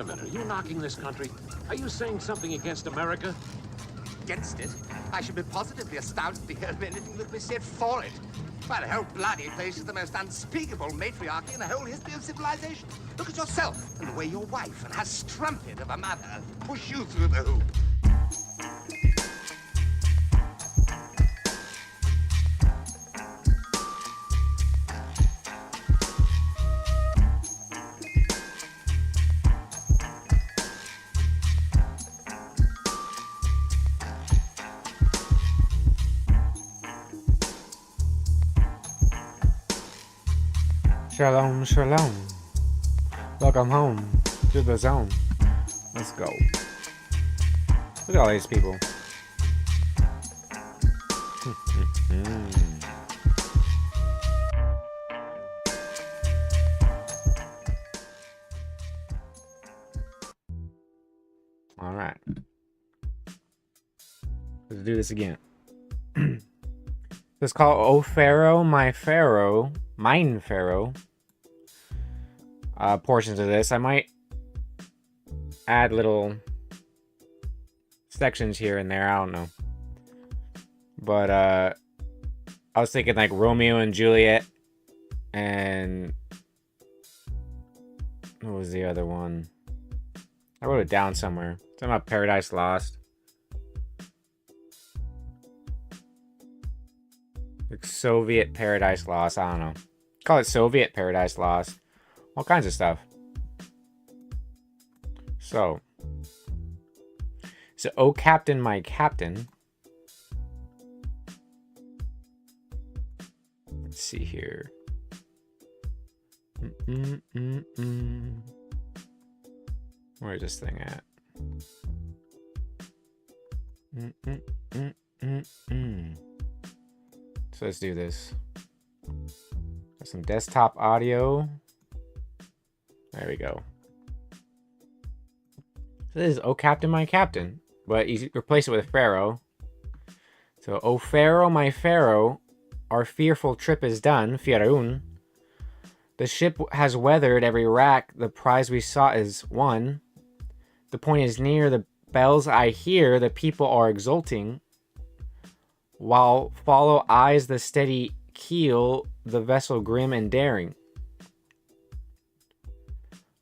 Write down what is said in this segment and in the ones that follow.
minute. Are you knocking this country? Are you saying something against America? Against it? I should be positively astounded to hear of anything that be said for it. Why, the whole bloody place is the most unspeakable matriarchy in the whole history of civilization. Look at yourself and the way your wife and her strumpet of a mother push you through the hoop. Shalom, shalom. Welcome home to the zone. Let's go. Look at all these people. All right. Let's do this again. It's called O Pharaoh, My Pharaoh, Mine Pharaoh. Portions of this. I might add little sections here and there. I don't know. But I was thinking like Romeo and Juliet and what was the other one? I wrote it down somewhere. Something about Paradise Lost. Like Soviet Paradise Lost. I don't know. Call it Soviet Paradise Lost. All kinds of stuff. So, oh Captain, my Captain. Let's see here. Where is this thing at? So let's do this. Got some desktop audio. There we go. So this is O Captain, my Captain. But you replace it with Pharaoh. So, O Pharaoh, my Pharaoh, our fearful trip is done, Firaun. The ship has weathered every rack, the prize we sought is won. The point is near, the bells I hear, the people are exulting. While follow eyes the steady keel, the vessel grim and daring.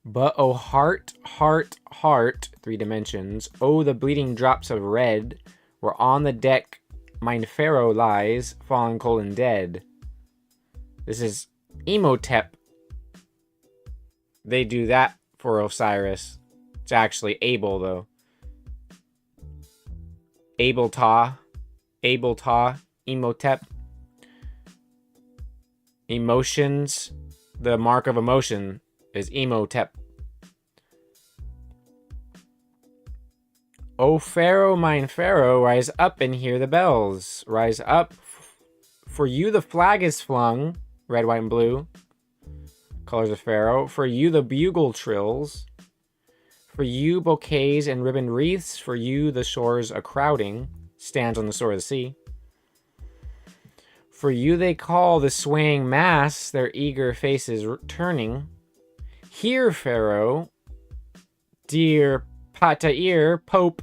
But oh heart, heart, heart, 3 dimensions, oh the bleeding drops of red, where on the deck mine Pharaoh lies, fallen cold and dead. This is Imhotep. They do that for Osiris. It's actually Abel though. Abel Ta, Imhotep. Emotions, the mark of emotion is Imhotep. O Pharaoh, mine Pharaoh, rise up and hear the bells. Rise up, for you the flag is flung, red, white, and blue, colors of Pharaoh. For you the bugle trills. For you bouquets and ribbon wreaths. For you the shores a crowding, stands on the shore of the sea. For you they call the swaying mass, their eager faces turning. Hear, Pharaoh, dear Patair, Pope,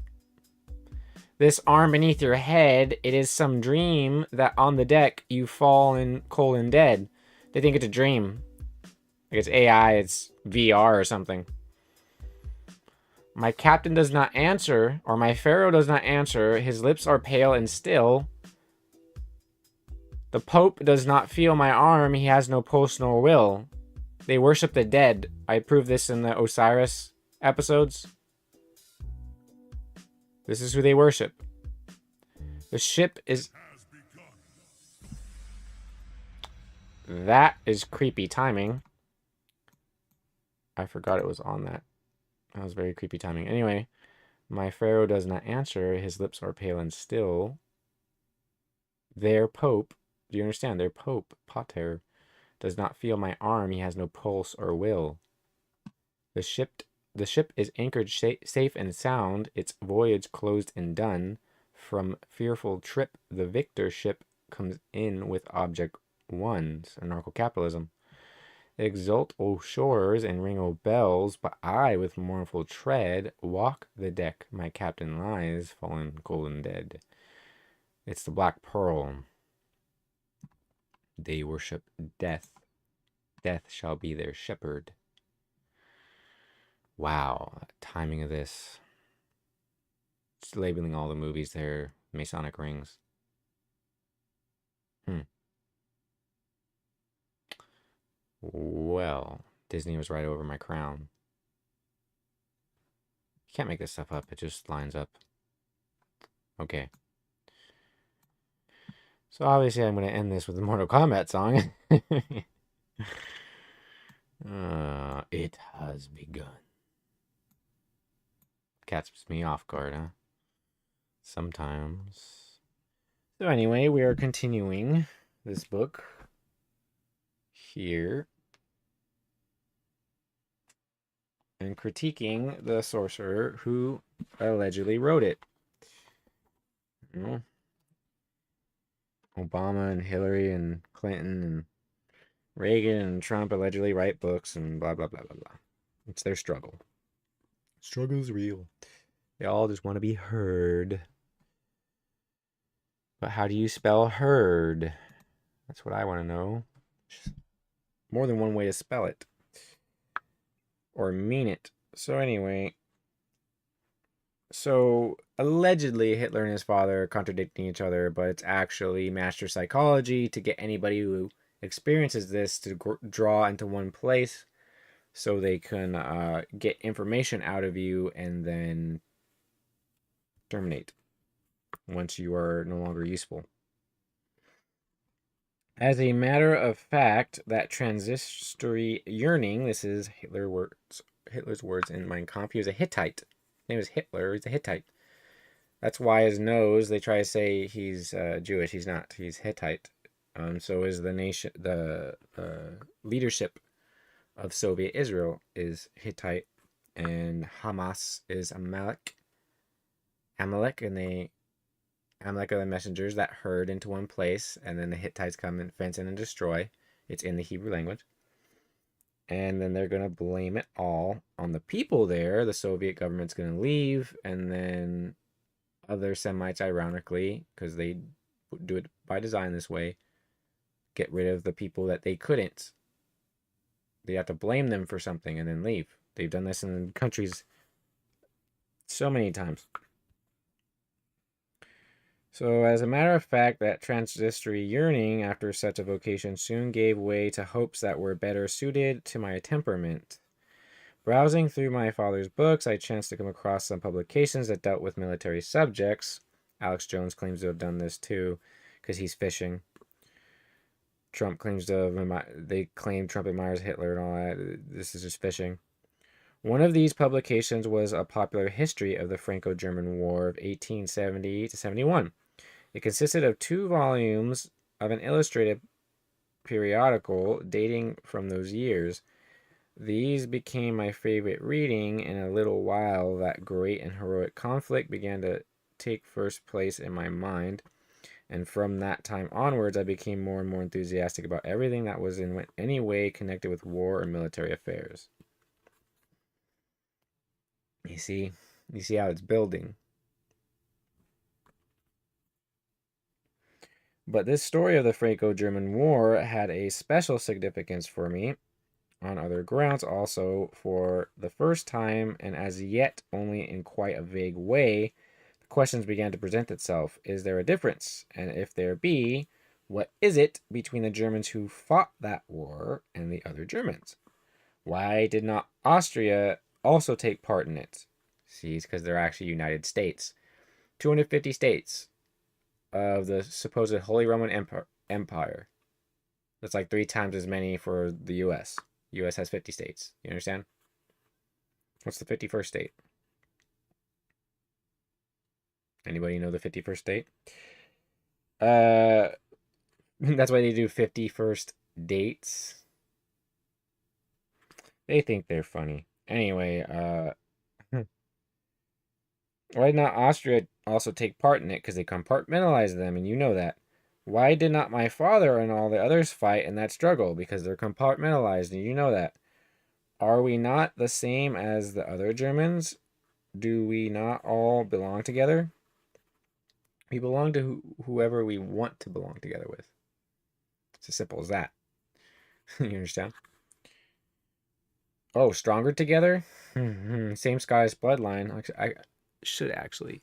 this arm beneath your head, it is some dream that on the deck you fall in cold and dead. They think it's a dream. Like it's AI, it's VR or something. My captain does not answer, or my Pharaoh does not answer. His lips are pale and still. The Pope does not feel my arm. He has no pulse nor will. They worship the dead. I proved this in the Osiris episodes. This is who they worship. The ship is... That is creepy timing. I forgot it was on that. That was very creepy timing. Anyway, my Pharaoh does not answer. His lips are pale and still. Their Pope, do you understand? Their Pope, Pater, does not feel my arm. He has no pulse or will. The ship is anchored safe and sound, its voyage closed and done. From fearful trip, the victor ship comes in with object one. So anarcho-capitalism. Exult, O shores, and ring, O bells, but I, with mournful tread, walk the deck. My captain lies, fallen cold and dead. It's the Black Pearl. They worship death. Death shall be their shepherd. Wow, timing of this. Just labeling all the movies there, Masonic rings. Well, Disney was right over my crown. You can't make this stuff up. It just lines up. Okay. So obviously I'm going to end this with the Mortal Kombat song. It has begun. Catches me off guard, huh? Sometimes. So anyway, we are continuing this book here and critiquing the sorcerer who allegedly wrote it. You know, Obama and Hillary and Clinton and Reagan and Trump allegedly write books and blah, blah, blah, blah, blah. It's their struggle. Struggle is real. They all just want to be heard. But how do you spell heard? That's what I want to know. More than one way to spell it. Or mean it. So anyway. So allegedly Hitler and his father are contradicting each other, but it's actually master psychology to get anybody who experiences this to draw into one place so they can get information out of you and then terminate once you are no longer useful. As a matter of fact, that transitory yearning, this is Hitler's words in Mein Kampf. He was a Hittite. His name is Hitler. He's a Hittite. That's why his nose, they try to say he's Jewish. He's not. He's Hittite. So is the nation, the leadership of Soviet Israel is Hittite, and Hamas is Amalek. Amalek, and Amalek are the messengers that herd into one place, and then the Hittites come and fence in and destroy. It's in the Hebrew language. And then they're going to blame it all on the people there. The Soviet government's going to leave, and then other Semites, ironically, because they do it by design this way, get rid of the people that they couldn't. They have to blame them for something and then leave. They've done this in countries so many times. So, as a matter of fact, that transitory yearning after such a vocation soon gave way to hopes that were better suited to my temperament. Browsing through my father's books, I chanced to come across some publications that dealt with military subjects. Alex Jones claims to have done this too, because he's fishing. Trump claims they claim Trump admires Hitler and all that. This is just fishing. One of these publications was a popular history of the Franco-German War of 1870 to 71. It consisted of 2 volumes of an illustrated periodical dating from those years. These became my favorite reading. In a little while, that great and heroic conflict began to take first place in my mind. And from that time onwards, I became more and more enthusiastic about everything that was in any way connected with war or military affairs. You see how it's building. But this story of the Franco-German War had a special significance for me on other grounds also. For the first time, and as yet only in quite a vague way, the questions began to present itself. Is there a difference? And if there be, what is it between the Germans who fought that war and the other Germans? Why did not Austria also take part in it? See, it's because they're actually United States. 250 states of the supposed Holy Roman Empire. That's like 3 times as many for the U.S. U.S. has 50 states. You understand? What's the 51st state? Anybody know the 51st state? That's why they do 51st dates. They think they're funny. Anyway, why did not Austria also take part in it? Because they compartmentalize them, and you know that. Why did not my father and all the others fight in that struggle? Because they're compartmentalized, and you know that. Are we not the same as the other Germans? Do we not all belong together? We belong to whoever we want to belong together with. It's as simple as that. You understand? Oh, stronger together? Same sky's bloodline. I should actually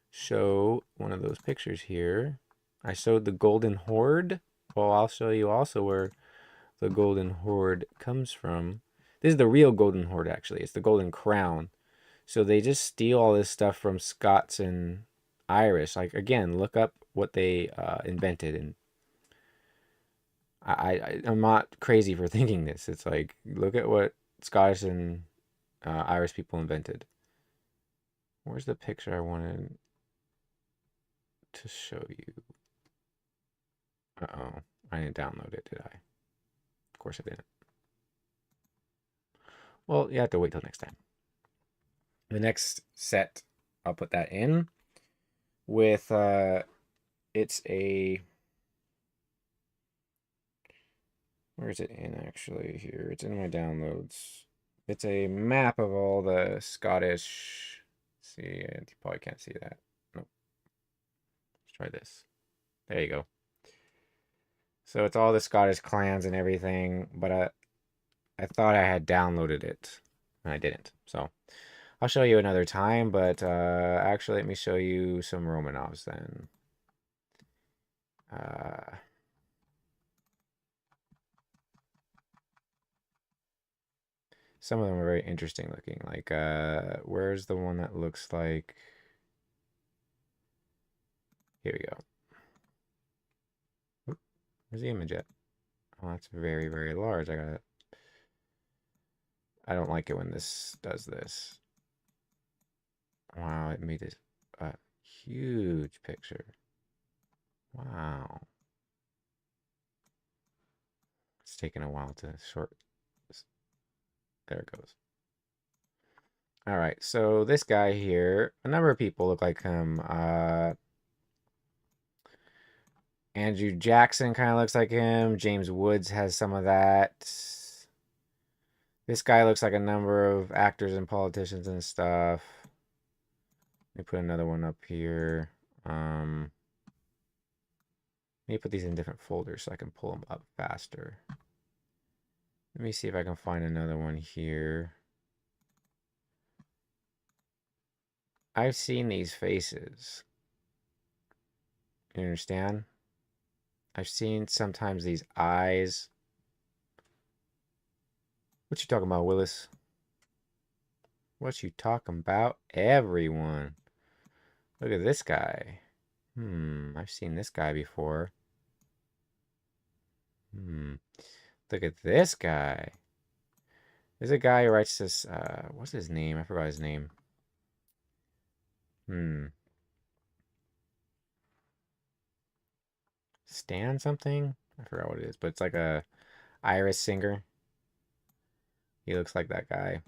show one of those pictures here. I showed the Golden Horde. Well, I'll show you also where the Golden Horde comes from. This is the real Golden Horde, actually. It's the Golden Crown. So they just steal all this stuff from Scots and Irish. Like, again, look up what they invented. And I'm not crazy for thinking this. It's like, look at what Scottish and Irish people invented. Where's the picture I wanted to show you? Uh-oh. I didn't download it, did I? Of course I didn't. Well, you have to wait till next time. The next set, I'll put that in with, it's a, where is it in actually here? It's in my downloads. It's a map of all the Scottish, see, you probably can't see that. Nope. Let's try this. There you go. So it's all the Scottish clans and everything, but I thought I had downloaded it, and I didn't. So I'll show you another time, but actually let me show you some Romanovs then. Some of them are very interesting looking. Like, where's the one that looks like... Here we go. Oop, where's the image at? Oh, that's very, very large. I don't like it when this does this. Wow, it made this a huge picture. Wow. It's taking a while to short. There it goes. All right, so this guy here, a number of people look like him. Andrew Jackson kind of looks like him. James Woods has some of that. This guy looks like a number of actors and politicians and stuff. Let me put another one up here. Let me put these in different folders so I can pull them up faster. Let me see if I can find another one here. I've seen these faces. You understand? I've seen sometimes these eyes. What you talking about, Willis? What you talking about? Everyone. Look at this guy. I've seen this guy before. Look at this guy. There's a guy who writes this, what's his name? I forgot his name. Stan something? I forgot what it is, but it's like a Irish singer. He looks like that guy.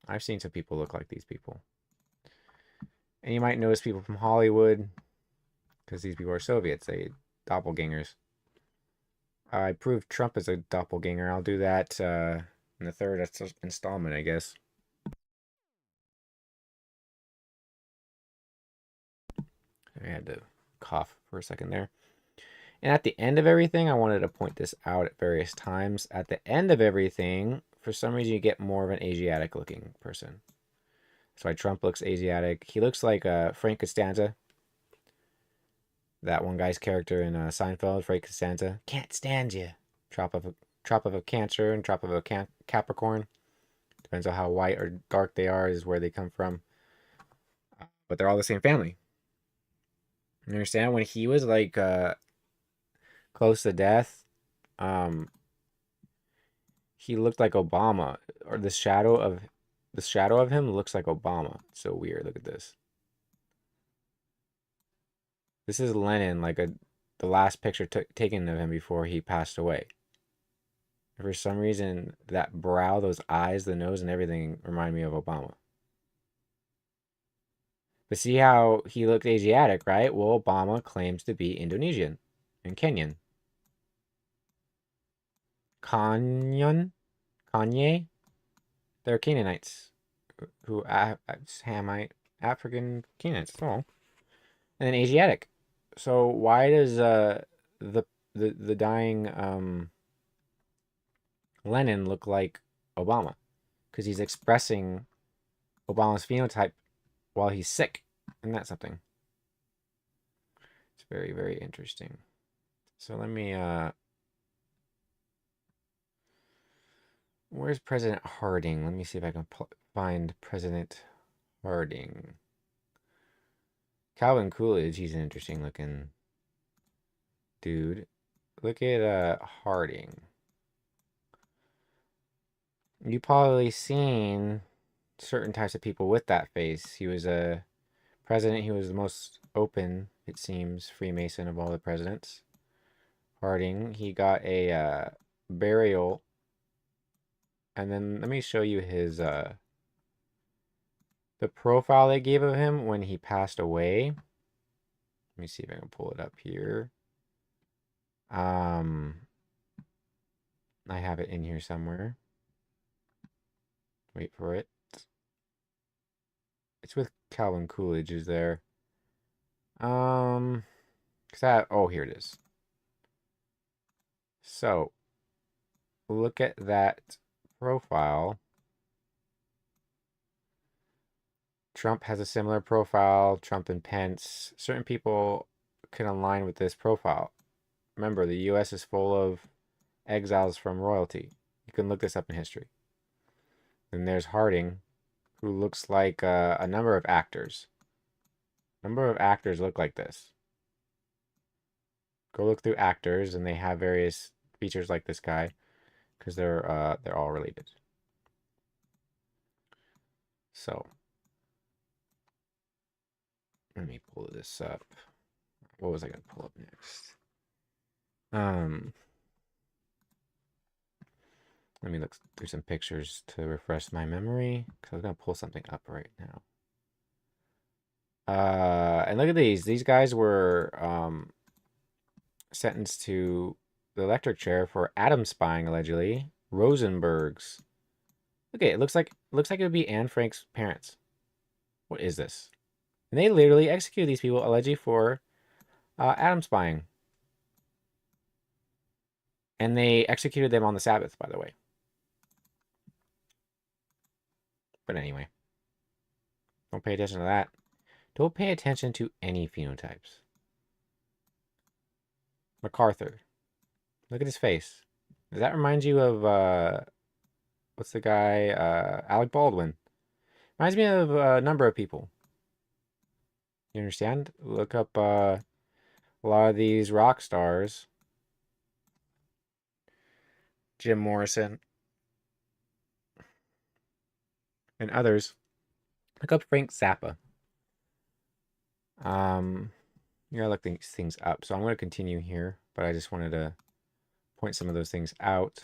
I've seen some people look like these people. And you might notice people from Hollywood, because these people are Soviets. They doppelgangers. I proved Trump is a doppelganger. I'll do that in the third installment, I guess. I had to cough for a second there. And at the end of everything, I wanted to point this out at various times. At the end of everything, for some reason, you get more of an Asiatic looking person. That's why Trump looks Asiatic. He looks like Frank Costanza. That one guy's character in Seinfeld, Frank Costanza. Can't stand you. Trop of a Cancer and trop of a Capricorn. Depends on how white or dark they are is where they come from. But they're all the same family. You understand? When he was like close to death, he looked like Obama, or the shadow of him looks like Obama. It's so weird. Look at this. This is Lenin, like the last picture taken of him before he passed away. For some reason, that brow, those eyes, the nose, and everything remind me of Obama. But see how he looked Asiatic, right? Well, Obama claims to be Indonesian. and Kenyan. Kanyon? Kanye? They're Canaanites. Who, Hamite, African Canaanites. Oh. And then Asiatic. So why does the dying Lenin look like Obama? Because he's expressing Obama's phenotype while he's sick. Isn't that something? It's very, very interesting. So let me where's President Harding? Let me see if I can find President Harding. Calvin Coolidge, he's an interesting looking dude. Look at Harding. You've probably seen certain types of people with that face. He was a president. He was the most open, it seems, Freemason of all the presidents. Harding. He got a burial. And then let me show you his the profile they gave of him when he passed away. Let me see if I can pull it up here. I have it in here somewhere. Wait for it. It's with Calvin Coolidge, is there? Oh, here it is. So, look at that profile. Trump has a similar profile. Trump and Pence. Certain people can align with this profile. Remember, the U.S. is full of exiles from royalty. You can look this up in history. Then there's Harding, who looks like a number of actors. A number of actors look like this. Go look through actors, and they have various features like this guy, because they're all related. So, let me pull this up. What was I going to pull up next? Let me look through some pictures to refresh my memory, because I was going to pull something up right now. And look at these. These guys were sentenced to the electric chair for atom spying, allegedly. Rosenbergs. Okay, it looks like it would be Anne Frank's parents. What is this? And they literally executed these people allegedly for atom spying. And they executed them on the Sabbath, by the way. But anyway, don't pay attention to that. Don't pay attention to any phenotypes. MacArthur. Look at his face. Does that remind you of, what's the guy? Alec Baldwin. Reminds me of a number of people. You understand? Look up a lot of these rock stars. Jim Morrison. And others. Look up Frank Zappa. You gotta look these things up. So I'm going to continue here, but I just wanted to point some of those things out.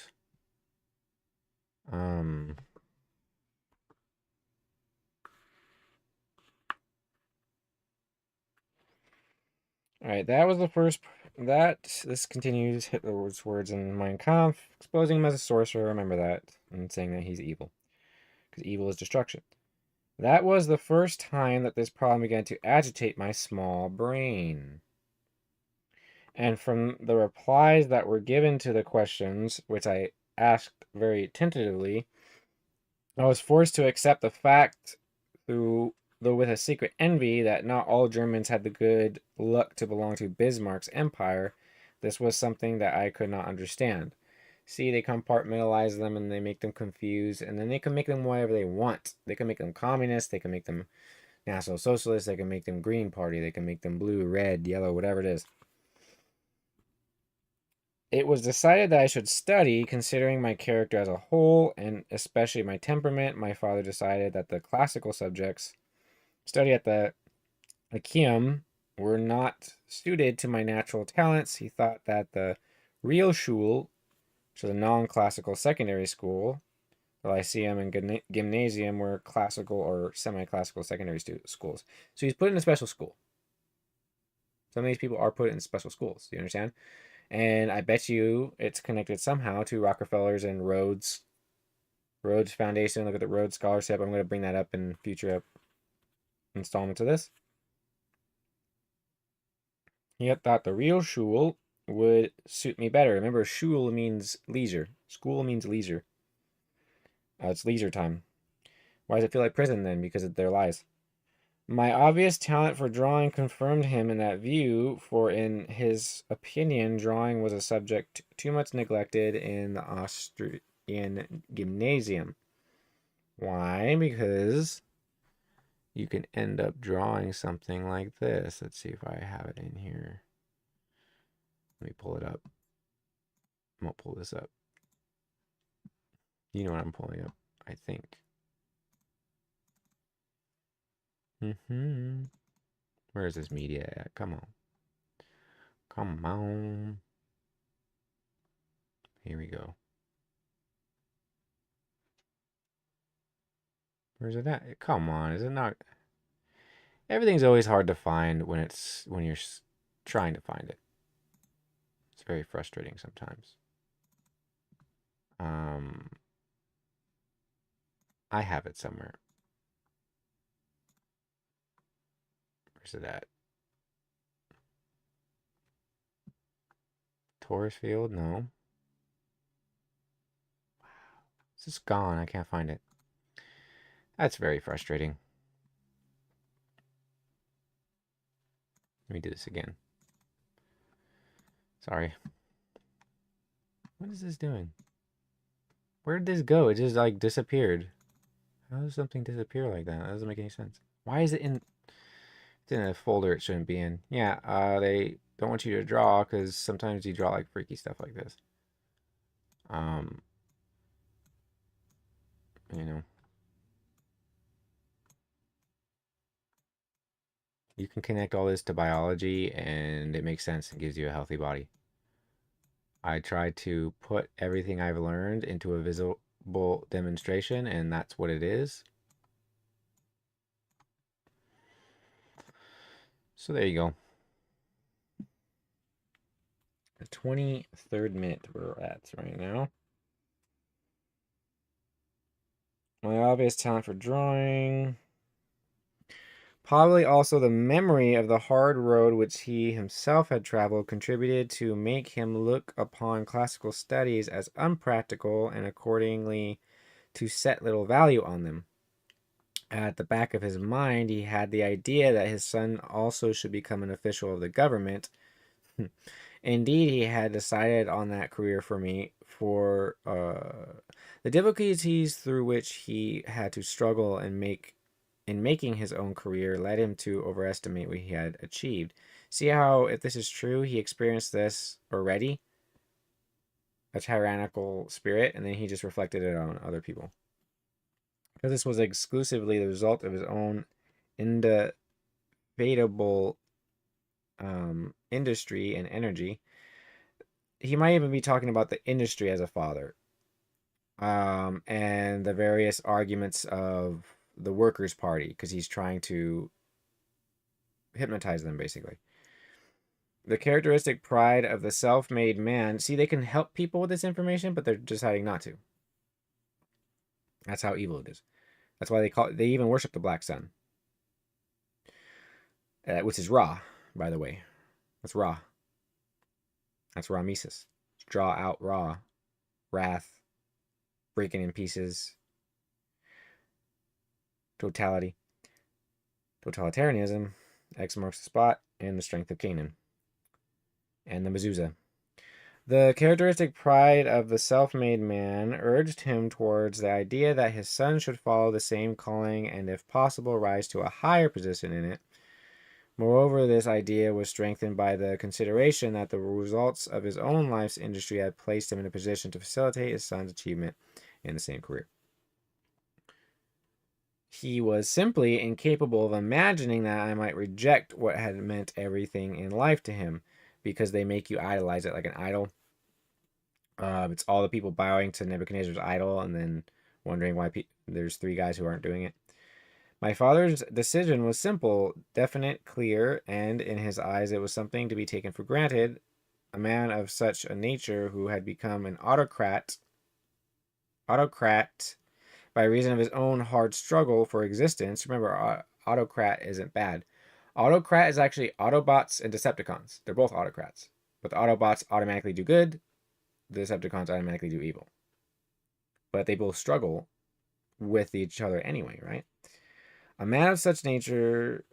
All right, that was the first. This continues Hitler's words in Mein Kampf, exposing him as a sorcerer. Remember that, and saying that he's evil, because evil is destruction. That was the first time that this problem began to agitate my small brain. And from the replies that were given to the questions, which I asked very tentatively, I was forced to accept the fact, though with a secret envy, that not all Germans had the good luck to belong to Bismarck's empire. This was something that I could not understand. See, they compartmentalize them and they make them confused, and then they can make them whatever they want. They can make them communists, they can make them National Socialists, they can make them Green Party, they can make them blue, red, yellow, whatever it is. It was decided that I should study, considering my character as a whole, and especially my temperament. My father decided that the classical subjects studied at the Lyceum were not suited to my natural talents. He thought that the Realschule, which is a non-classical secondary school, the Lyceum and Gymnasium were classical or semi-classical secondary schools. So he's put in a special school. Some of these people are put in special schools. Do you understand? And I bet you it's connected somehow to Rockefellers and Rhodes Foundation. Look at the Rhodes Scholarship. I'm going to bring that up in future installments of this. He thought the real Schule would suit me better. Remember, Schule means leisure. School means leisure. It's leisure time. Why does it feel like prison then? Because of their lies. My obvious talent for drawing confirmed him in that view, for in his opinion, drawing was a subject too much neglected in the Austrian gymnasium. Why? Because you can end up drawing something like this. Let's see if I have it in here. Let me pull it up. I'm going to pull this up. You know what I'm pulling up, I think. Where is this media at? Come on. Come on. Here we go. Where's it at? Come on, is it not? Everything's always hard to find when you're trying to find it. It's very frustrating sometimes. I have it somewhere. Where's it at? Taurus field? No. Wow. It's just gone. I can't find it. That's very frustrating. Let me do this again. Sorry. What is this doing? Where did this go? It just like disappeared. How does something disappear like that? That doesn't make any sense. Why is it in... It's in a folder it shouldn't be in. Yeah, they don't want you to draw because sometimes you draw like freaky stuff like this. You know. You can connect all this to biology and it makes sense and gives you a healthy body. I try to put everything I've learned into a visible demonstration, and that's what it is. So there you go. The 23rd minute we're at right now. My obvious talent for drawing. Probably also the memory of the hard road which he himself had traveled contributed to make him look upon classical studies as unpractical and accordingly to set little value on them. At the back of his mind, he had the idea that his son also should become an official of the government. Indeed, he had decided on that career for me, for the difficulties through which he had to struggle and in making his own career led him to overestimate what he had achieved. See how, if this is true, he experienced this already, a tyrannical spirit, and then he just reflected it on other people. Because this was exclusively the result of his own indefatigable industry and energy. He might even be talking about the industry as a father, and the various arguments of the Workers' Party, because he's trying to hypnotize them, basically. The characteristic pride of the self-made man. See, they can help people with this information, but they're deciding not to. That's how evil it is. That's why they even worship the black sun, which is Ra, by the way. That's Ra. That's Ramesis. Draw out Ra, wrath, breaking in pieces, totality, totalitarianism, X marks the spot, and the strength of Canaan, and the mezuzah. The characteristic pride of the self-made man urged him towards the idea that his son should follow the same calling and, if possible, rise to a higher position in it. Moreover, this idea was strengthened by the consideration that the results of his own life's industry had placed him in a position to facilitate his son's achievement in the same career. He was simply incapable of imagining that I might reject what had meant everything in life to him, because they make you idolize it like an idol. It's all the people bowing to Nebuchadnezzar's idol and then wondering why there's three guys who aren't doing it. My father's decision was simple, definite, clear, and in his eyes it was something to be taken for granted. A man of such a nature who had become an autocrat by reason of his own hard struggle for existence. Remember, autocrat isn't bad. Autocrat is actually Autobots and Decepticons. They're both autocrats. But the Autobots automatically do good, the Decepticons automatically do evil. But they both struggle with each other anyway, right? A man of such nature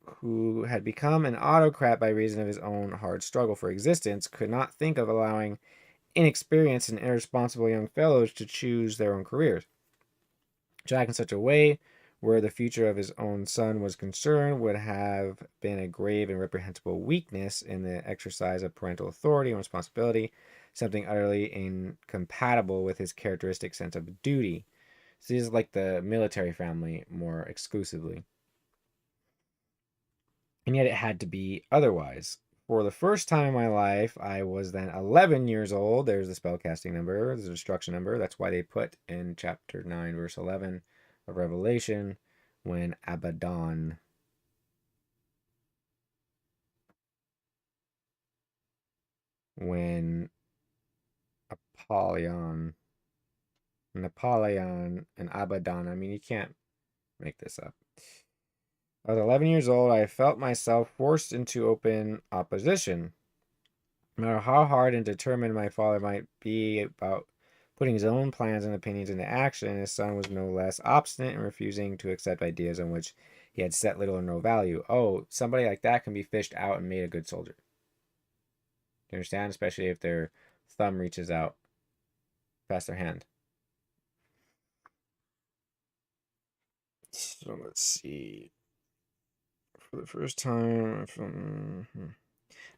who had become an autocrat by reason of his own hard struggle for existence could not think of allowing inexperienced and irresponsible young fellows to choose their own careers. To act in such a way where the future of his own son was concerned would have been a grave and reprehensible weakness in the exercise of parental authority and responsibility, something utterly incompatible with his characteristic sense of duty. So this is like the military family more exclusively. And yet it had to be otherwise. For the first time in my life, I was then 11 years old. There's the spellcasting number, there's the destruction number. That's why they put in chapter 9, verse 11 of Revelation, when Abaddon when Apollyon, Napoleon, and Abaddon. I mean, you can't make this up. I was 11 years old. I felt myself forced into open opposition. No matter how hard and determined my father might be about putting his own plans and opinions into action, his son was no less obstinate in refusing to accept ideas on which he had set little or no value. Oh, somebody like that can be fished out and made a good soldier. You understand? Especially if their thumb reaches out past their hand. So let's see. For the first time,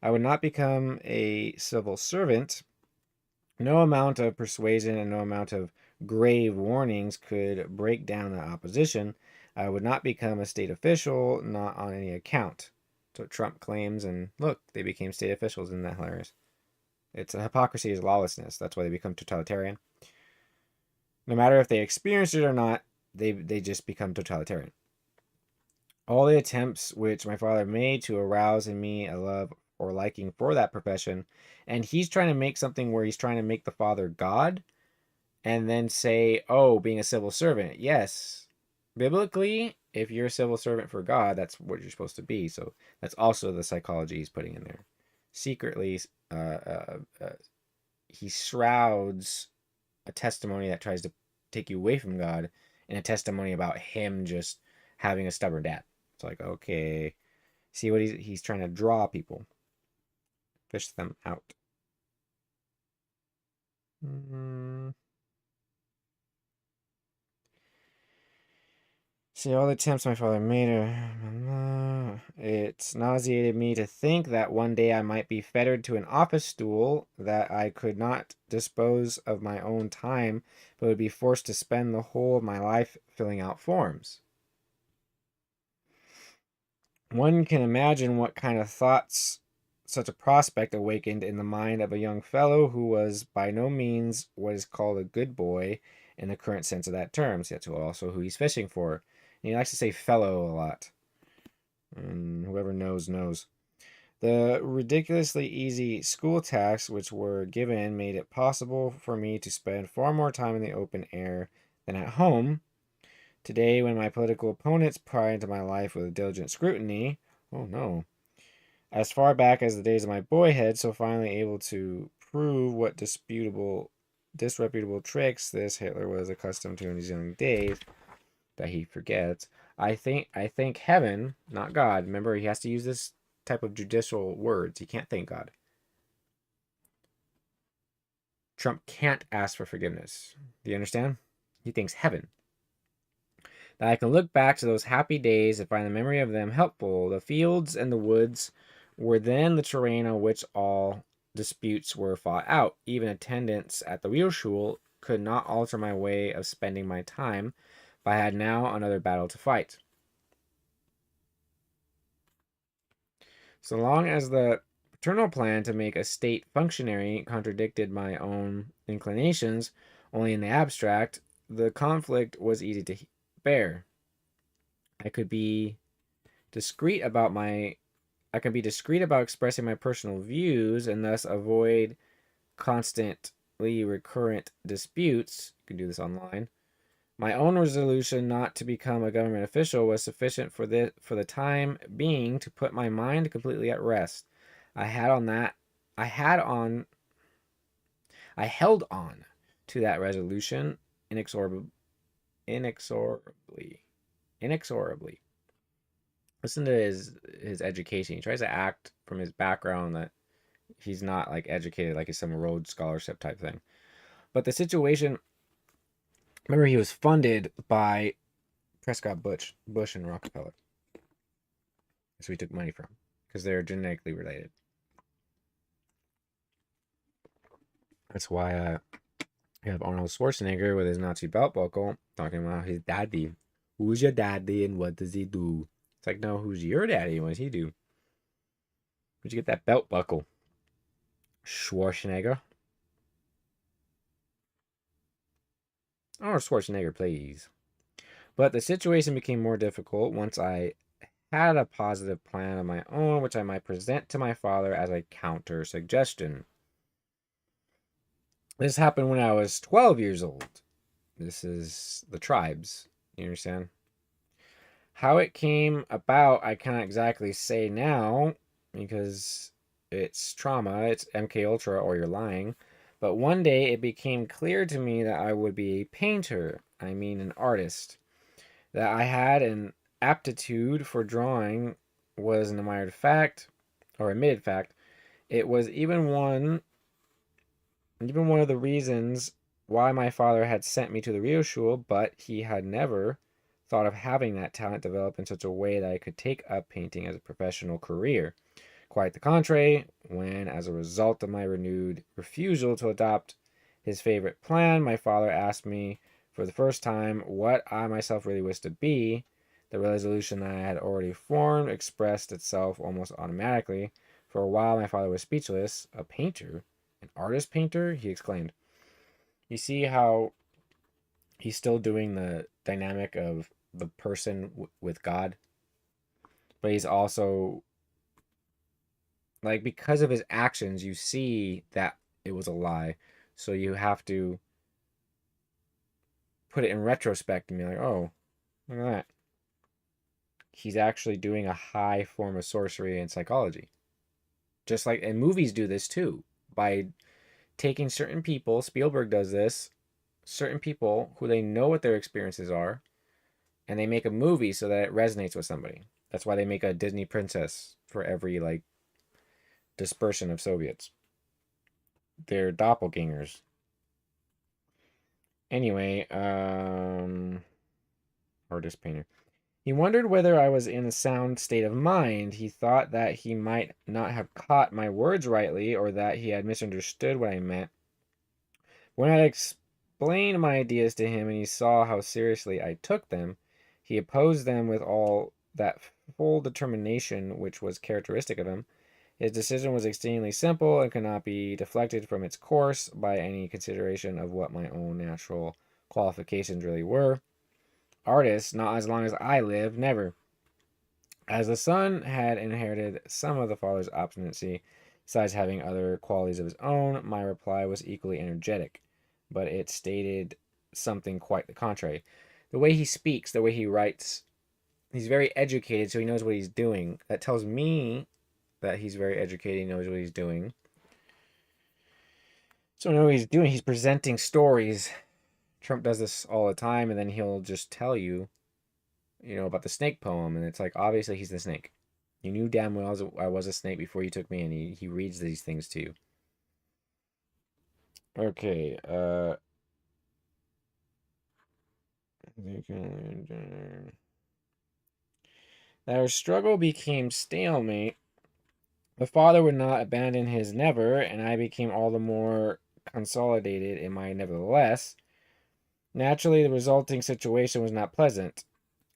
I would not become a civil servant. No amount of persuasion and no amount of grave warnings could break down the opposition. I would not become a state official, not on any account. So Trump claims, and look, they became state officials. Isn't that hilarious? It's a hypocrisy is lawlessness. That's why they become totalitarian. No matter if they experience it or not, they just become totalitarian. All the attempts which my father made to arouse in me a love or liking for that profession, and he's trying to make something where he's trying to make the father God, and then say, oh, being a civil servant. Yes, biblically, if you're a civil servant for God, that's what you're supposed to be. So that's also the psychology he's putting in there. Secretly, he shrouds a testimony that tries to take you away from God in a testimony about him just having a stubborn dad. It's like, okay, see what he's trying to draw people, fish them out. See all the attempts my father made. It nauseated me to think that one day I might be fettered to an office stool, that I could not dispose of my own time, but would be forced to spend the whole of my life filling out forms. One can imagine what kind of thoughts such a prospect awakened in the mind of a young fellow who was by no means what is called a good boy in the current sense of that term. So that's also who he's fishing for. And he likes to say fellow a lot. And whoever knows, knows. The ridiculously easy school tasks which were given made it possible for me to spend far more time in the open air than at home. Today, when my political opponents pry into my life with diligent scrutiny, oh no, as far back as the days of my boyhood, so finally able to prove what disreputable tricks this Hitler was accustomed to in his young days, that he forgets. I thank heaven, not God. Remember, he has to use this type of judicial words. He can't thank God. Trump can't ask for forgiveness. Do you understand? He thanks heaven that I can look back to those happy days and find the memory of them helpful. The fields and the woods were then the terrain on which all disputes were fought out. Even attendance at the Wheelschule could not alter my way of spending my time, but I had now another battle to fight. So long as the paternal plan to make a state functionary contradicted my own inclinations only in the abstract, the conflict was easy to bear. I could be discreet about expressing my personal views and thus avoid constantly recurrent disputes. You can do this online. My own resolution not to become a government official was sufficient for the time being to put my mind completely at rest. I held on to that resolution inexorably. Listen to his education. He tries to act from his background that he's not like educated, like he's some Rhodes scholarship type thing. But the situation, remember, he was funded by Prescott Bush and Rockefeller. So he took money from because they're genetically related. That's why you have Arnold Schwarzenegger with his Nazi belt buckle talking about his daddy. Who's your daddy and what does he do? It's like, no, who's your daddy and what does he do? Where'd you get that belt buckle? Schwarzenegger. Arnold Schwarzenegger, please. But the situation became more difficult once I had a positive plan of my own, which I might present to my father as a counter suggestion. This happened when I was 12 years old. This is the tribes. You understand? How it came about, I can't exactly say now because it's trauma. It's MK Ultra or you're lying. But one day it became clear to me that I would be a painter. I mean, an artist. That I had an aptitude for drawing was an admitted fact. It was even one of the reasons why my father had sent me to the Rio Schule, but he had never thought of having that talent develop in such a way that I could take up painting as a professional career. Quite the contrary, when, as a result of my renewed refusal to adopt his favorite plan, my father asked me for the first time what I myself really wished to be, the resolution that I had already formed expressed itself almost automatically. For a while, my father was speechless. A painter? An artist painter? He exclaimed. You see how he's still doing the dynamic of the person with God, but he's also, like, because of his actions, you see that it was a lie. So you have to put it in retrospect and be like, oh, look at that. He's actually doing a high form of sorcery and psychology. Just like, and movies do this too. By taking certain people, Spielberg does this, certain people who they know what their experiences are, and they make a movie so that it resonates with somebody. That's why they make a Disney princess for every, like, dispersion of Soviets. They're doppelgangers. Anyway, artist painter. He wondered whether I was in a sound state of mind. He thought that he might not have caught my words rightly or that he had misunderstood what I meant. When I explained my ideas to him and he saw how seriously I took them, he opposed them with all that full determination which was characteristic of him. His decision was exceedingly simple and could not be deflected from its course by any consideration of what my own natural qualifications really were. Artists, not as long as I live, never. As the son had inherited some of the father's obstinacy, besides having other qualities of his own, my reply was equally energetic, but it stated something quite the contrary. The way he speaks, the way he writes, he's very educated, so he knows what he's doing. That tells me that he's very educated, he knows what he's doing. So I know what he's doing. He's presenting stories. Trump does this all the time, and then he'll just tell you, about the snake poem, and it's like, obviously he's the snake. You knew damn well I was a snake before you took me, and he reads these things to you. Okay, our struggle became stalemate. The father would not abandon his never, and I became all the more consolidated in my nevertheless. Naturally, the resulting situation was not pleasant.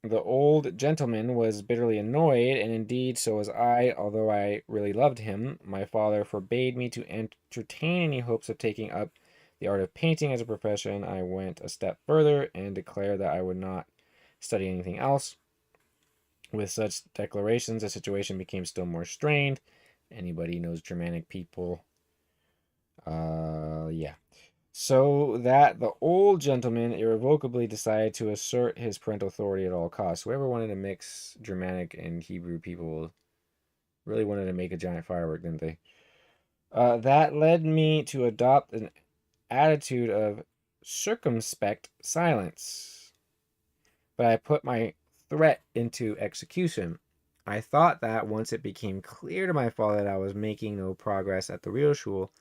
The old gentleman was bitterly annoyed, and indeed so was I, although I really loved him. My father forbade me to entertain any hopes of taking up the art of painting as a profession. I went a step further and declared that I would not study anything else. With such declarations, the situation became still more strained. Anybody knows Germanic people? Yeah. So that the old gentleman irrevocably decided to assert his parental authority at all costs. Whoever wanted to mix Germanic and Hebrew people really wanted to make a giant firework, didn't they? That led me to adopt an attitude of circumspect silence. But I put my threat into execution. I thought that once it became clear to my father that I was making no progress at the real school,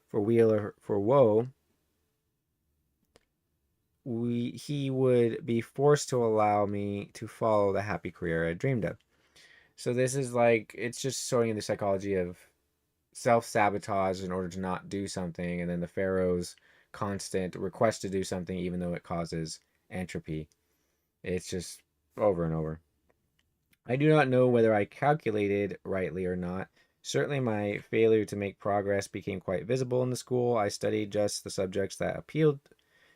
for weal or for woe, he would be forced to allow me to follow the happy career I dreamed of. So this is like, it's just showing the psychology of self-sabotage in order to not do something, and then the Pharaoh's constant request to do something even though it causes entropy. It's just over and over. I do not know whether I calculated rightly or not. Certainly my failure to make progress became quite visible in the school. I studied just the subjects that appealed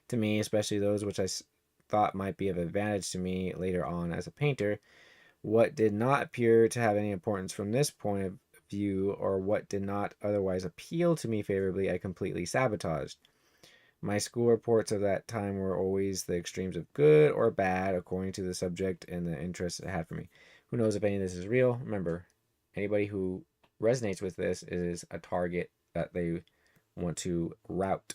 to me, especially those which I thought might be of advantage to me later on as a painter. What did not appear to have any importance from this point of view, or what did not otherwise appeal to me favorably, I completely sabotaged. My school reports of that time were always the extremes of good or bad according to the subject and the interest it had for me. Who knows if any of this is real? Remember, anybody who resonates with this is a target that they want to route.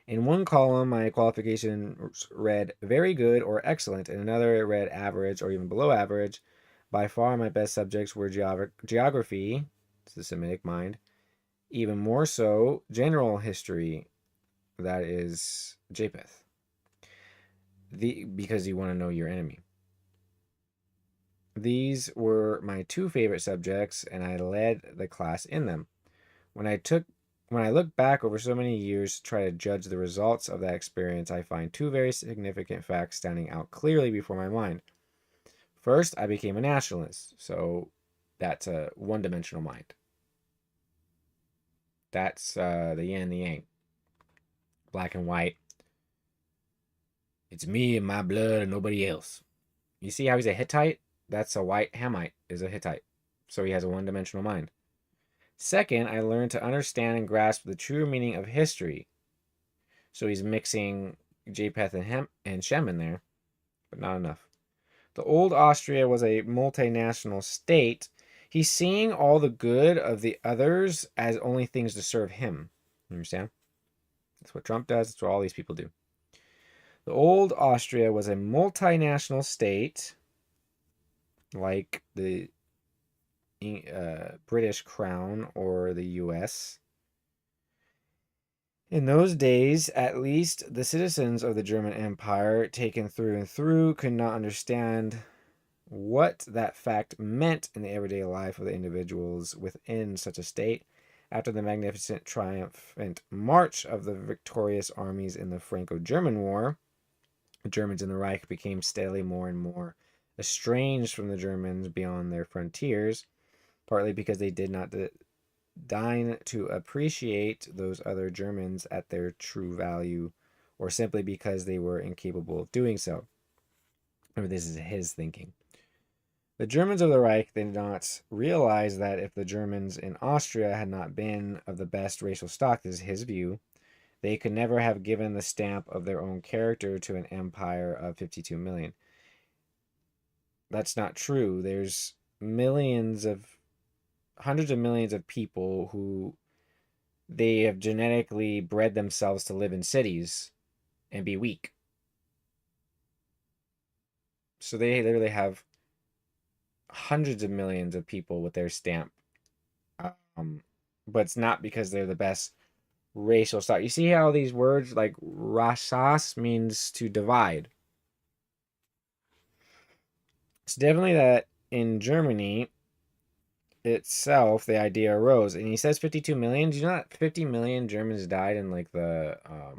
In one column, my qualifications read very good or excellent. In another, it read average or even below average. By far, my best subjects were geography, it's the Semitic mind, even more so, general history, that is Japheth, because you want to know your enemy. These were my two favorite subjects, and I led the class in them. When I look back over so many years to try to judge the results of that experience, I find two very significant facts standing out clearly before my mind. First, I became a nationalist, so that's a one-dimensional mind. That's the yin and the yang, black and white. It's me and my blood and nobody else. You see how he's a Hittite? That's a white Hamite, is a Hittite. So he has a one-dimensional mind. Second, I learned to understand and grasp the true meaning of history. So he's mixing Japheth and Shem in there, but not enough. The old Austria was a multinational state. He's seeing all the good of the others as only things to serve him. You understand? That's what Trump does. That's what all these people do. The old Austria was a multinational state, like the British Crown or the US. In those days, at least, the citizens of the German Empire, taken through and through, could not understand what that fact meant in the everyday life of the individuals within such a state. After the magnificent triumphant march of the victorious armies in the Franco-German War, the Germans in the Reich became steadily more and more estranged from the Germans beyond their frontiers, partly because they did not deign to appreciate those other Germans at their true value, or simply because they were incapable of doing so. Remember, this is his thinking. The Germans of the Reich did not realize that if the Germans in Austria had not been of the best racial stock, this is his view, they could never have given the stamp of their own character to an empire of 52 million. That's not true. There's hundreds of millions of people who they have genetically bred themselves to live in cities and be weak. So they literally have hundreds of millions of people with their stamp. But it's not because they're the best racial stock. You see how these words like rasas means to divide. It's definitely that in Germany itself, the idea arose. And he says 52 million. Do you know that 50 million Germans died in like the I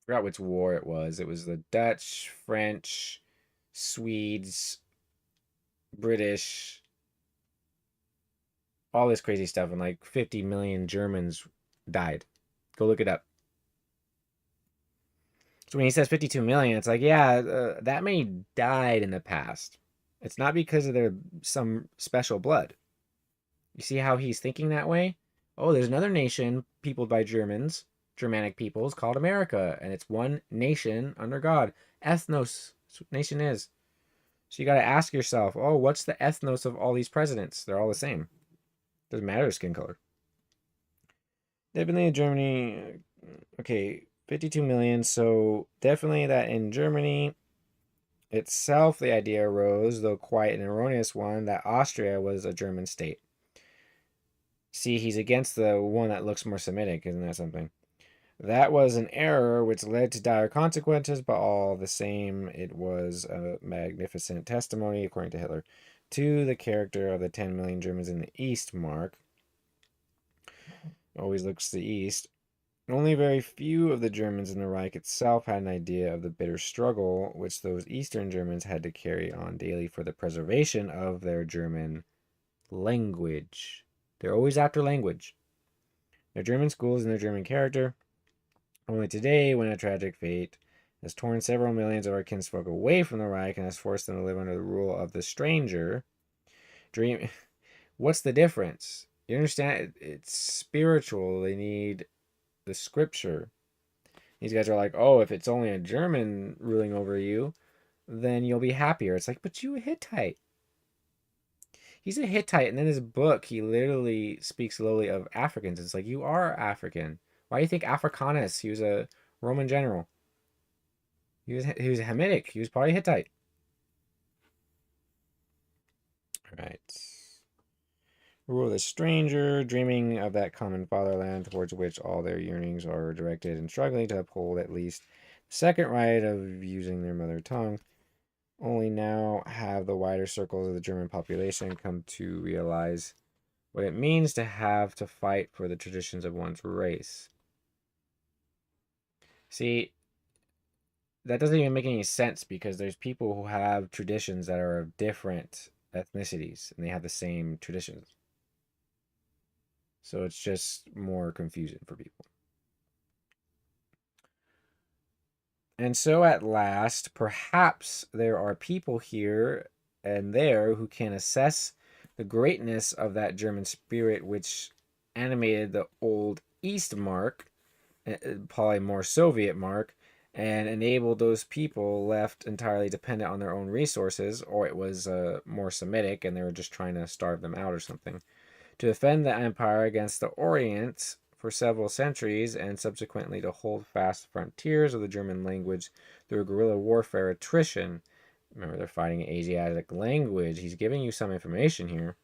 forgot which war it was. It was the Dutch, French, Swedes, British, all this crazy stuff, and like 50 million Germans died. Go look it up. So when he says 52 million, it's like, yeah, that many died in the past. It's not because of their some special blood. You see how he's thinking that way? Oh, there's another nation peopled by Germans, Germanic peoples, called America, and it's one nation under God. Ethnos, that's what nation is. So you got to ask yourself, oh, what's the ethnos of all these presidents? They're all the same. Doesn't matter skin color. Definitely in Germany. Okay, 52 million. So definitely that in Germany itself, the idea arose, though quite an erroneous one, that Austria was a German state. See, he's against the one that looks more Semitic, isn't that something? That was an error which led to dire consequences, but all the same, it was a magnificent testimony, according to Hitler, to the character of the 10 million Germans in the East. Mark always looks to the East. Only very few of the Germans in the Reich itself had an idea of the bitter struggle which those Eastern Germans had to carry on daily for the preservation of their German language. They're always after language. Their German schools and their German character. Only today, when a tragic fate has torn several millions of our kinsfolk away from the Reich and has forced them to live under the rule of the stranger, dream. What's the difference? You understand? It's spiritual. They need the scripture. These guys are like, oh, if it's only a German ruling over you, then you'll be happier. It's like, but you a Hittite. He's a Hittite, and in his book, he literally speaks lowly of Africans. It's like, you are African. Why do you think Africanus? He was a Roman general. He was a Hamitic. He was probably Hittite. All right. Rule of the stranger, dreaming of that common fatherland towards which all their yearnings are directed and struggling to uphold at least the second right of using their mother tongue. Only now have the wider circles of the German population come to realize what it means to have to fight for the traditions of one's race. See, that doesn't even make any sense because there's people who have traditions that are of different ethnicities and they have the same traditions. So it's just more confusion for people. And so at last, perhaps there are people here and there who can assess the greatness of that German spirit which animated the old East Mark, probably more Soviet Mark, and enabled those people left entirely dependent on their own resources, or it was more Semitic and they were just trying to starve them out or something, to defend the empire against the Orient for several centuries and subsequently to hold fast the frontiers of the German language through guerrilla warfare attrition. Remember, they're fighting Asiatic language. He's giving you some information here.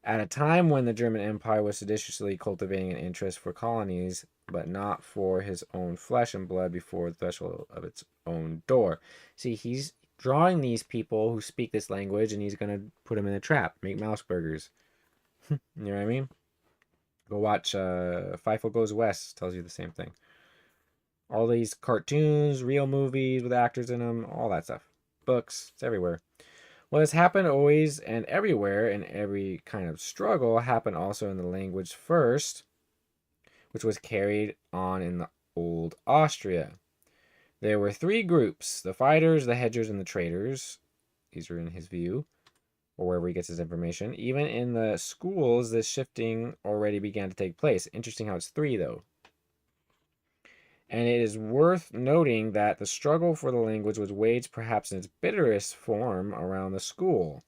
At a time when the German Empire was seditiously cultivating an interest for colonies, but not for his own flesh and blood before the threshold of its own door. See, he's drawing these people who speak this language and he's going to put them in a trap, make mouse burgers. You know what I mean? Go watch Fievel Goes West, tells you the same thing. All these cartoons, real movies with actors in them, all that stuff. Books, it's everywhere. What has happened always and everywhere in every kind of struggle happened also in the language first, which was carried on in the old Austria. There were three groups, the fighters, the hedgers, and the traders. These are in his view, or wherever he gets his information. Even in the schools, this shifting already began to take place. Interesting how it's three, though. And it is worth noting that the struggle for the language was waged perhaps in its bitterest form around the school,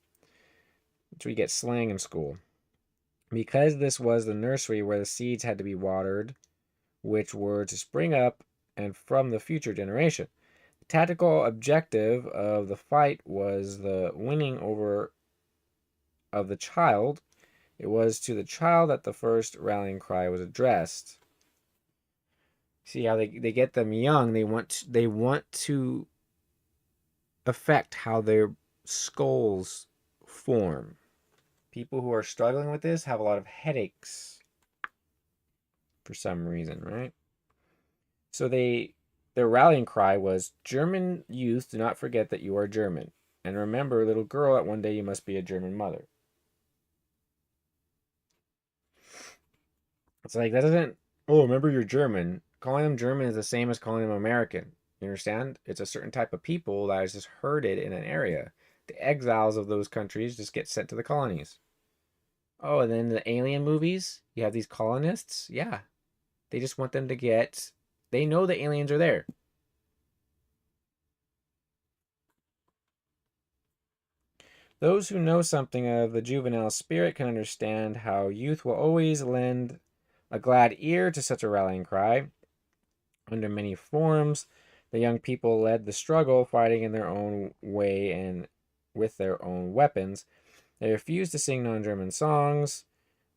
which we get slang in school. Because this was the nursery where the seeds had to be watered, which were to spring up and from the future generation. The tactical objective of the fight was the winning over of the child. It was to the child that the first rallying cry was addressed. See how they get them young. They want to affect how their skulls form. People who are struggling with this have a lot of headaches for some reason, right? So their rallying cry was, German youth, do not forget that you are German. And remember, little girl, that one day you must be a German mother. It's like, that doesn't, oh, remember you're German. Calling them German is the same as calling them American. You understand? It's a certain type of people that is just herded in an area. The exiles of those countries just get sent to the colonies. Oh, and then the alien movies, you have these colonists. Yeah, they just want them to get. They know the aliens are there. Those who know something of the juvenile spirit can understand how youth will always lend a glad ear to such a rallying cry. Under many forms, the young people led the struggle, fighting in their own way and with their own weapons. They refused to sing non German songs.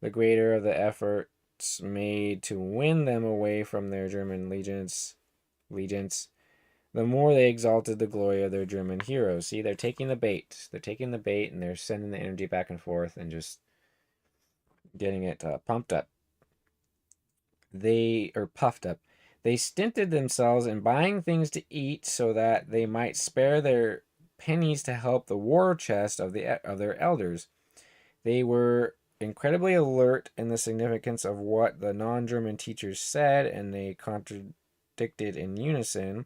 The greater of the efforts made to win them away from their German allegiance, the more they exalted the glory of their German heroes. See, they're taking the bait. They're taking the bait and they're sending the energy back and forth and just getting it pumped up. They are puffed up. They stinted themselves in buying things to eat so that they might spare their pennies to help the war chest of their elders. They were incredibly alert in the significance of what the non-German teachers said, and they contradicted in unison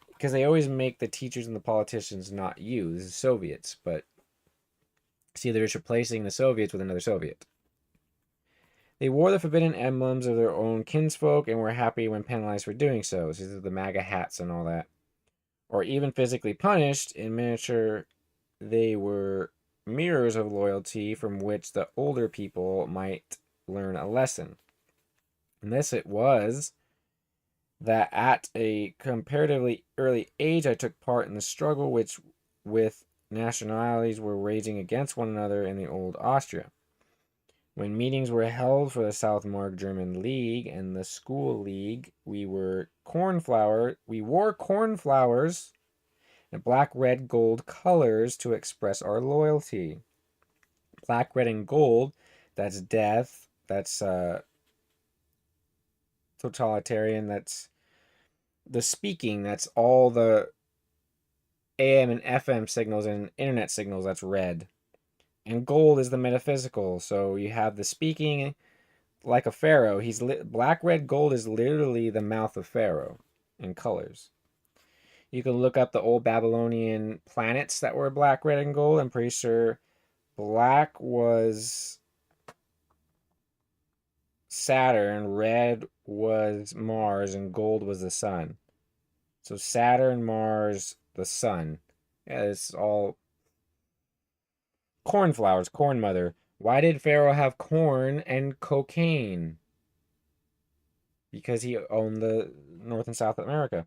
because they always make the teachers and the politicians not you. This is Soviets, but see, they're just replacing the Soviets with another Soviet. They wore the forbidden emblems of their own kinsfolk and were happy when penalized for doing so. So these are the MAGA hats and all that. Or even physically punished. In miniature, they were mirrors of loyalty from which the older people might learn a lesson. And this it was that at a comparatively early age I took part in the struggle which with nationalities were raging against one another in the old Austria. When meetings were held for the Southmark German League and the School League, we wore cornflowers and black, red, gold colors to express our loyalty. Black, red, and gold, that's death, that's totalitarian, that's the speaking, that's all the AM and FM signals and internet signals, that's red. And gold is the metaphysical, so you have the speaking like a pharaoh. Black, red, gold is literally the mouth of Pharaoh in colors. You can look up the old Babylonian planets that were black, red, and gold. I'm pretty sure black was Saturn, red was Mars, and gold was the sun. So Saturn, Mars, the sun. Yeah, it's all cornflowers, corn mother. Why did Pharaoh have corn and cocaine? Because he owned the North and South America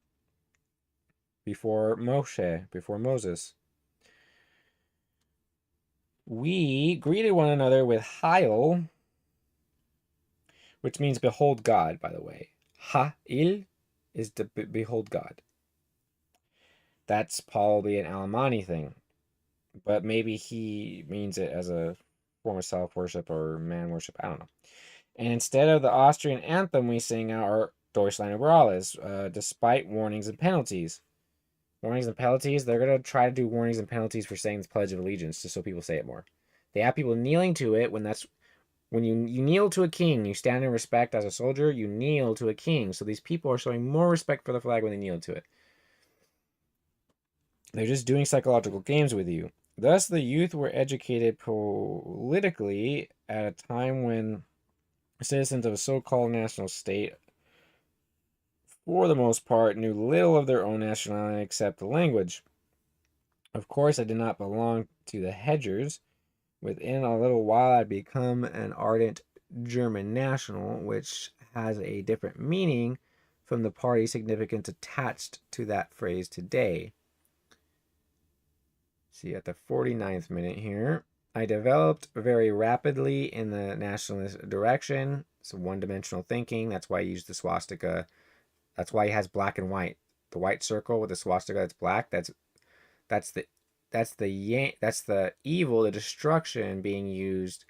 before Moses. We greeted one another with Heil, which means behold God, by the way. Ha'il is to behold God. That's probably an Alemanni thing, but maybe he means it as a form of self-worship or man-worship. I don't know. And instead of the Austrian anthem, we sing our Deutschland über alles, despite warnings and penalties. Warnings and penalties, they're going to try to do warnings and penalties for saying the Pledge of Allegiance, just so people say it more. They have people kneeling to it when you kneel to a king, you stand in respect as a soldier, you kneel to a king. So these people are showing more respect for the flag when they kneel to it. They're just doing psychological games with you. Thus, the youth were educated politically at a time when citizens of a so-called national state, for the most part, knew little of their own nationality except the language. Of course, I did not belong to the hedgers. Within a little while, I'd become an ardent German national, which has a different meaning from the party significance attached to that phrase today. See, at the 49th minute here, I developed very rapidly in the nationalist direction. So one-dimensional thinking. That's why I use the swastika. That's why he has black and white. The white circle with the swastika that's black. That's the evil, the destruction being used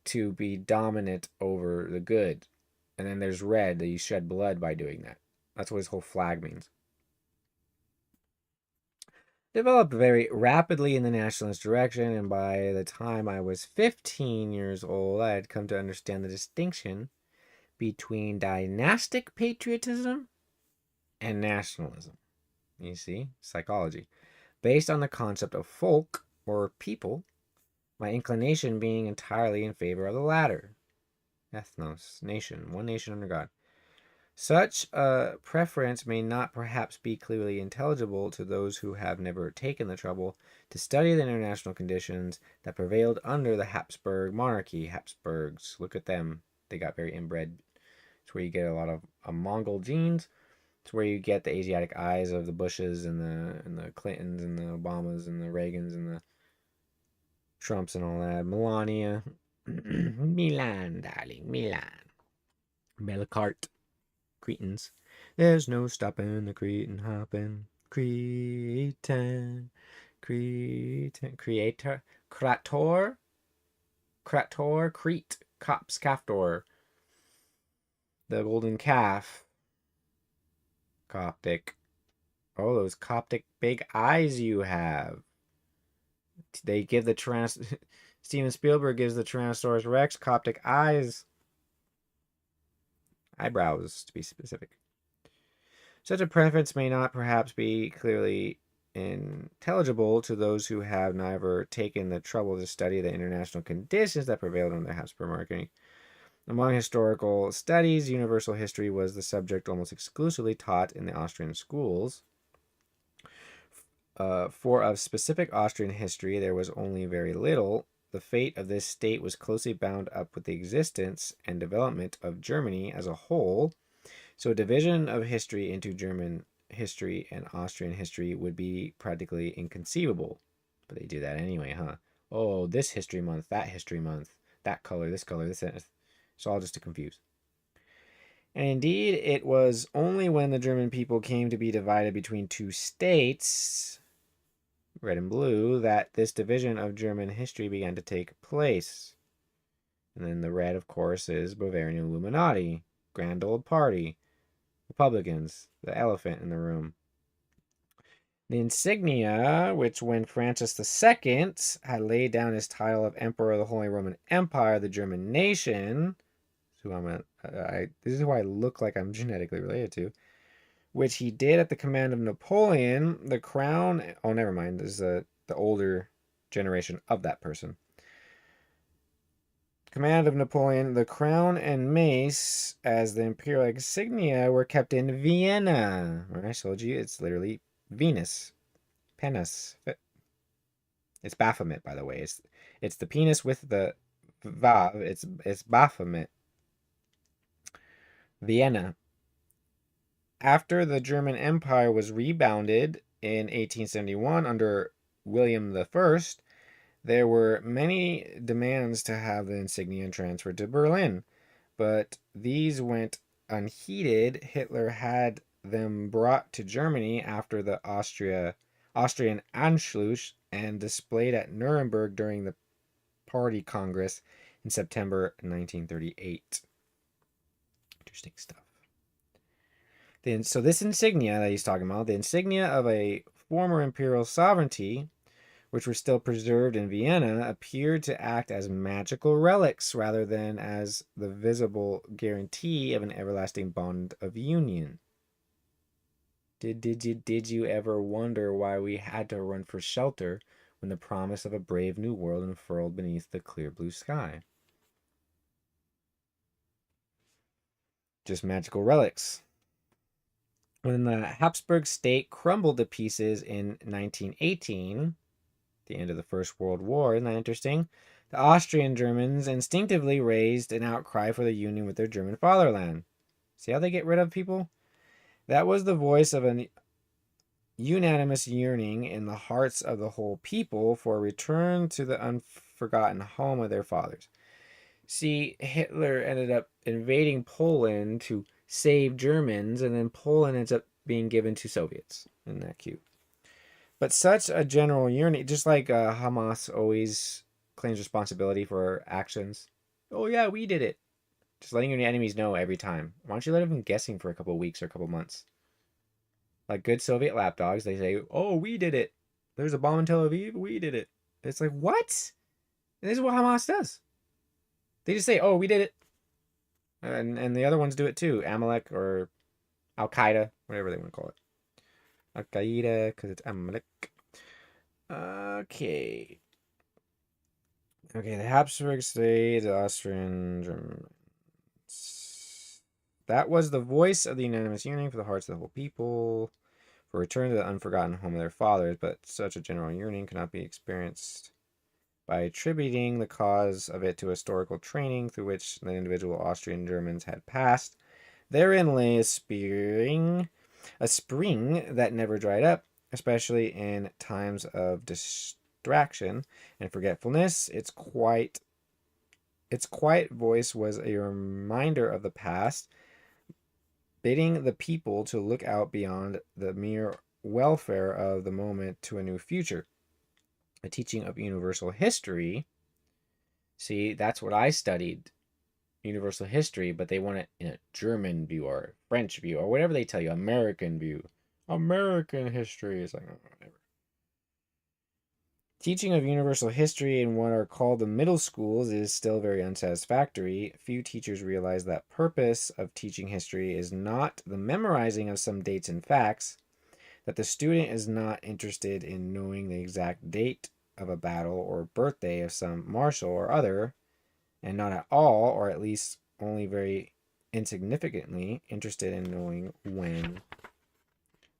to be dominant over the good. And then there's red, that you shed blood by doing that. That's what his whole flag means. Developed very rapidly in the nationalist direction, and by the time I was 15 years old, I had come to understand the distinction between dynastic patriotism and nationalism. You see? Psychology. Based on the concept of folk, or people, my inclination being entirely in favor of the latter. Ethnos, nation, one nation under God. Such a preference may not perhaps be clearly intelligible to those who have never taken the trouble to study the international conditions that prevailed under the Habsburg monarchy. Habsburgs, look at them. They got very inbred. It's where you get a lot of Mongol genes. It's where you get the Asiatic eyes of the Bushes and the Clintons and the Obamas and the Reagans and the Trumps and all that. Melania. Milan, darling, Milan. Bellicart. Cretans. There's no stopping the Cretan hopping. Cretan. Creator. Krator. Crete. Cops. Caftor. The golden calf. Coptic. Oh, those Coptic big eyes you have. They give the Steven Spielberg gives the Tyrannosaurus Rex Coptic eyes. Eyebrows, to be specific. Such a preference may not perhaps be clearly intelligible to those who have never taken the trouble to study the international conditions that prevailed under the Habsburg monarchy. Among historical studies, universal history was the subject almost exclusively taught in the Austrian schools. For of specific Austrian history, there was only very little. The fate of this state was closely bound up with the existence and development of Germany as a whole, so a division of history into German history and Austrian history would be practically inconceivable. But they do that anyway, huh? Oh, this history month, that history month, that color, this, it's all just to confuse. And indeed, it was only when the German people came to be divided between two states, red and blue, that this division of German history began to take place. And then the red, of course, is Bavarian Illuminati, grand old party, Republicans, the elephant in the room. The insignia, which when Francis II had laid down his title of Emperor of the Holy Roman Empire, the German nation, this is who I look like I'm genetically related to, which he did at the command of Napoleon, the crown... Oh, never mind. This is the older generation of that person. Command of Napoleon, the crown and mace as the imperial insignia were kept in Vienna. I told you, it's literally Venus. Penis. It's Baphomet, by the way. It's the penis with the vav. It's Baphomet. Vienna. After the German Empire was rebounded in 1871 under William I, there were many demands to have the insignia transferred to Berlin, but these went unheeded. Hitler had them brought to Germany after the Austrian Anschluss and displayed at Nuremberg during the Party Congress in September 1938. Interesting stuff. So this insignia that he's talking about, the insignia of a former imperial sovereignty, which were still preserved in Vienna, appeared to act as magical relics rather than as the visible guarantee of an everlasting bond of union. Did you ever wonder why we had to run for shelter when the promise of a brave new world unfurled beneath the clear blue sky? Just magical relics. When the Habsburg state crumbled to pieces in 1918, the end of the First World War, isn't that interesting? The Austrian Germans instinctively raised an outcry for the union with their German fatherland. See how they get rid of people? That was the voice of an unanimous yearning in the hearts of the whole people for a return to the unforgotten home of their fathers. See, Hitler ended up invading Poland to save Germans, and then Poland ends up being given to Soviets. Isn't that cute? But such a general yearning, just like Hamas always claims responsibility for actions. Oh yeah, we did it. Just letting your enemies know every time. Why don't you let them guessing for a couple of weeks or a couple of months? Like good Soviet lapdogs, they say, oh, we did it. There's a bomb in Tel Aviv, we did it. It's like, what? And this is what Hamas does. They just say, oh, we did it. And the other ones do it too. Amalek or Al-Qaeda, whatever they want to call it. Al-Qaeda, because it's Amalek. Okay. Okay, the Habsburg state, the Austrian Germans. That was the voice of the unanimous yearning for the hearts of the whole people, for return to the unforgotten home of their fathers, but such a general yearning cannot be experienced by attributing the cause of it to historical training through which the individual Austrian Germans had passed. Therein lay a spring that never dried up, especially in times of distraction and forgetfulness. Its quiet voice was a reminder of the past, bidding the people to look out beyond the mere welfare of the moment to a new future. A teaching of universal history. See, that's what I studied, universal history, but they want it in a German view or French view or whatever they tell you, American view. American history is like, oh, whatever. Teaching of universal history in what are called the middle schools is still very unsatisfactory. Few teachers realize that purpose of teaching history is not the memorizing of some dates and facts, that the student is not interested in knowing the exact date of a battle or birthday of some marshal or other, and not at all, or at least only very insignificantly, interested in knowing when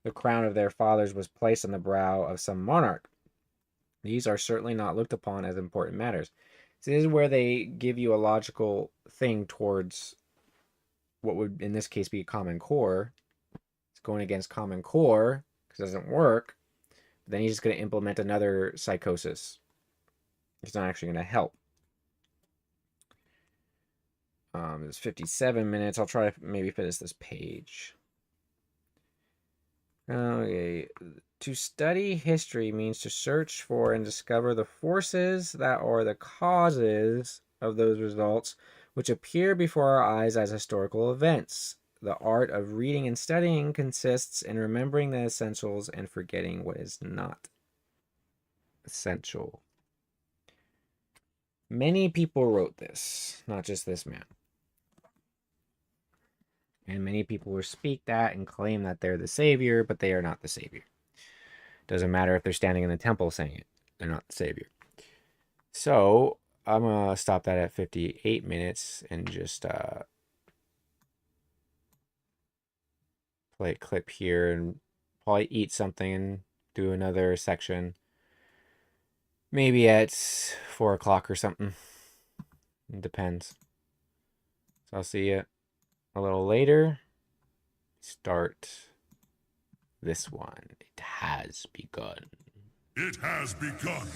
the crown of their fathers was placed on the brow of some monarch. These are certainly not looked upon as important matters. So this is where they give you a logical thing towards what would, in this case, be Common Core. It's going against Common Core because it doesn't work. But then he's just going to implement another psychosis. It's not actually going to help. It's 57 minutes. I'll try to maybe finish this page. Okay. To study history means to search for and discover the forces that are the causes of those results which appear before our eyes as historical events. The art of reading and studying consists in remembering the essentials and forgetting what is not essential. Many people wrote this, not just this man. And many people will speak that and claim that they're the savior, but they are not the savior. Doesn't matter if they're standing in the temple saying it. They're not the savior. So I'm going to stop that at 58 minutes and just play a clip here and probably eat something and do another section. Maybe at 4 o'clock or something. It depends. So I'll see you a little later. Start this one. It has begun. It has begun.